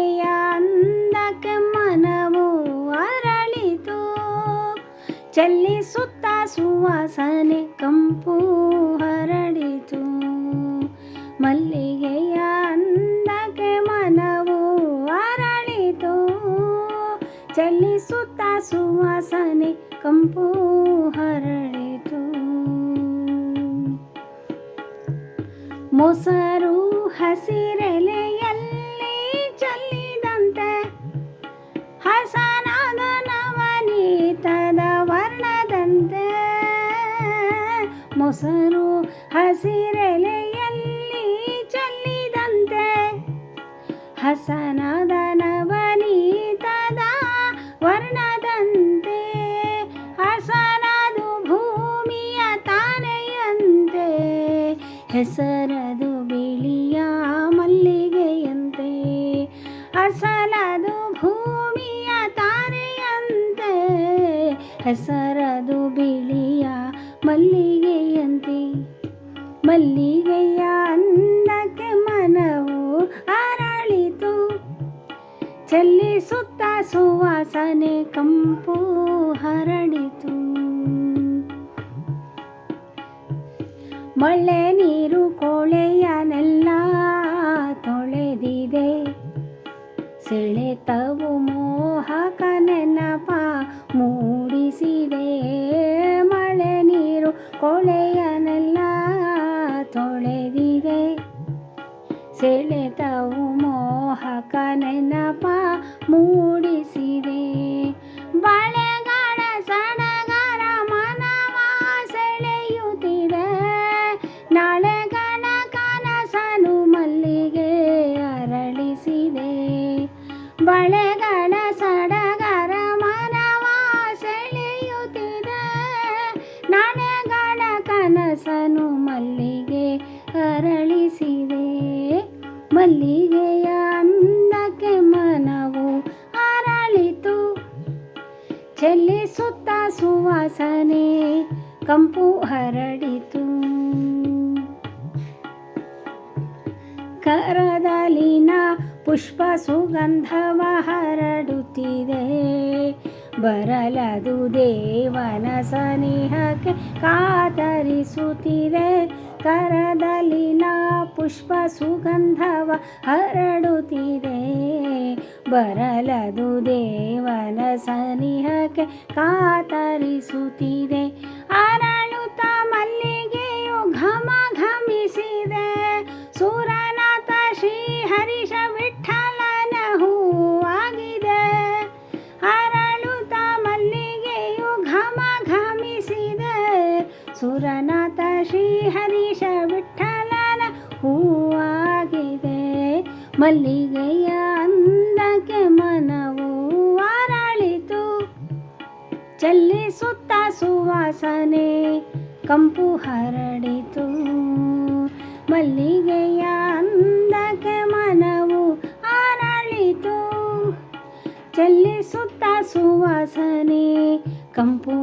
ಮಲ್ಲಿಗೆಯ ಅಂದಕ್ಕೆ ಮನವು ಅರಳಿತು, ಚೆಲ್ಲಿಸುತ್ತ ಸುವಾಸನೆ ಕಂಪು ಹರಡಿತು. ಮಲ್ಲಿಗೆಯ ಅಂದಕ್ಕೆ ಮನವು ಅರಳಿತು, ಚೆಲ್ಲಿಸುತ್ತ ಸುವಾಸನೆ ಕಂಪು ಹರಡಿತು. ಮೊಸರು ಹಸಿರೆಲೆಯಲ್ಲಿ ಚೆಲ್ಲಿದಂತೆ ಹಸನಾದ ನವನೀತದ ವರ್ಣದಂತೆ. ಮೊಸರು ಹಸಿರೆಲೆಯಲ್ಲಿ ಚೆಲ್ಲಿದಂತೆ ಹಸನಾದ ನವನೀತದ ವರ್ಣದಂತೆ. ಹಸನದು ಭೂಮಿಯ ತಾನೆಯಂತೆ, ಹೆಸರದು ಬಿಳಿಯ ಮಲ್ಲಿಗೆಯಂತೆ. ಅಸಲದು ಭೂಮಿಯ ತಾನೆಯಂತೆ, ಹೆಸರದು ಬಿಳಿಯ ಮಲ್ಲಿಗೆಯಂತೆ. ಮಲ್ಲಿಗೆಯ ಅಂದಕ್ಕೆ ಮನವು ಅರಳಿತು, ಚೆಲ್ಲಿಸುತ್ತ ಸುವಾಸನೆ ಕಂಪು ಹರಡಿತು. ಮಳೆ ನೀರು ಕೊಳೆಯನೆಲ್ಲ ತೊಳೆದಿದೆ, ಸೆಳೆತವು ಮೋಹಕ ನೆನಪ ಮೂಡಿಸಿದೆ. ಮಳೆ ನೀರು ಕೊಳೆಯನೆಲ್ಲ ತೊಳೆದಿದೆ, ಸೆಳೆತವು ಮೋಹಕ ನೆನಪ ಮೂಡಿಸಿದೆ. ಬಳೆಗಳ ಸಡಗರ ಮನವ ಸೆಳೆಯುತ್ತಿದೆ, ನಾಳೆಗಳ ಕನಸನು ಮಲ್ಲಿಗೆ ಅರಳಿಸಿದೆ. ಬಳೆಗಳ ಸಡಗರ ಮನವ ಸೆಳೆಯುತ್ತಿದೆ, ನಾಳೆಗಳ ಕನಸನು ಮಲ್ಲಿಗೆ ಅರಳಿಸಿದೆ. ಮಲ್ಲಿಗೆಯ ಅಂದಕ್ಕೆ ಮನವು ಅರಳಿತು, ಚೆಲ್ಲಿಸುತ್ತ ಸುವಾಸನೆ ಕಂಪು ಹರಡಿತು. ಕರದಲಿನ ಪುಷ್ಪ ಸುಗಂಧವ ಹರಡುತ್ತಿದೆ, ಬರಲದು ದೇವನ ಸನಿಹಕ್ಕೆ ಕಾತರಿಸುತ್ತಿದೆ. ಕರದಲಿನ ಪುಷ್ಪ ಸುಗಂಧವ ಹರಡುತ್ತಿದೆ, ಬರಲದು ದೇವನ ಸನಿಹಕ್ಕೆ ಕಾತರಿಸುತ್ತಿದೆ. ಅರಳುತ್ತ ಮಲ್ಲಿಗೆಯು ಘಮ ಘಮಿಸಿದೆ, ಸುರನಾಥ ಶ್ರೀ ಹರೀಶ ವಿಠಲನ ಹೂವಾಗಿದೆ. ಅರಳುತ್ತ ಮಲ್ಲಿಗೆಯು ಘಮ ಘಮಿಸಿದೆ, ಸುರನಾಥ ಶ್ರೀ ಹರೀಶ ವಿಠಲನ ಹೂವಾಗಿದೆ. ಮಲ್ಲಿಗೆಯ ಅಂದಕ್ಕೆ ಮನವು ಅರಳಿತು, ಚೆಲ್ಲಿಸುತ್ತ ಸುವಾಸನೆ ಕಂಪು ಹರಡಿತು. ಮಲ್ಲಿಗೆಯ ಅಂದಕ್ಕೆ ಮನವು ಅರಳಿತು, ಚೆಲ್ಲಿಸುತ್ತ ಸುವಾಸನೆ ಕಂಪು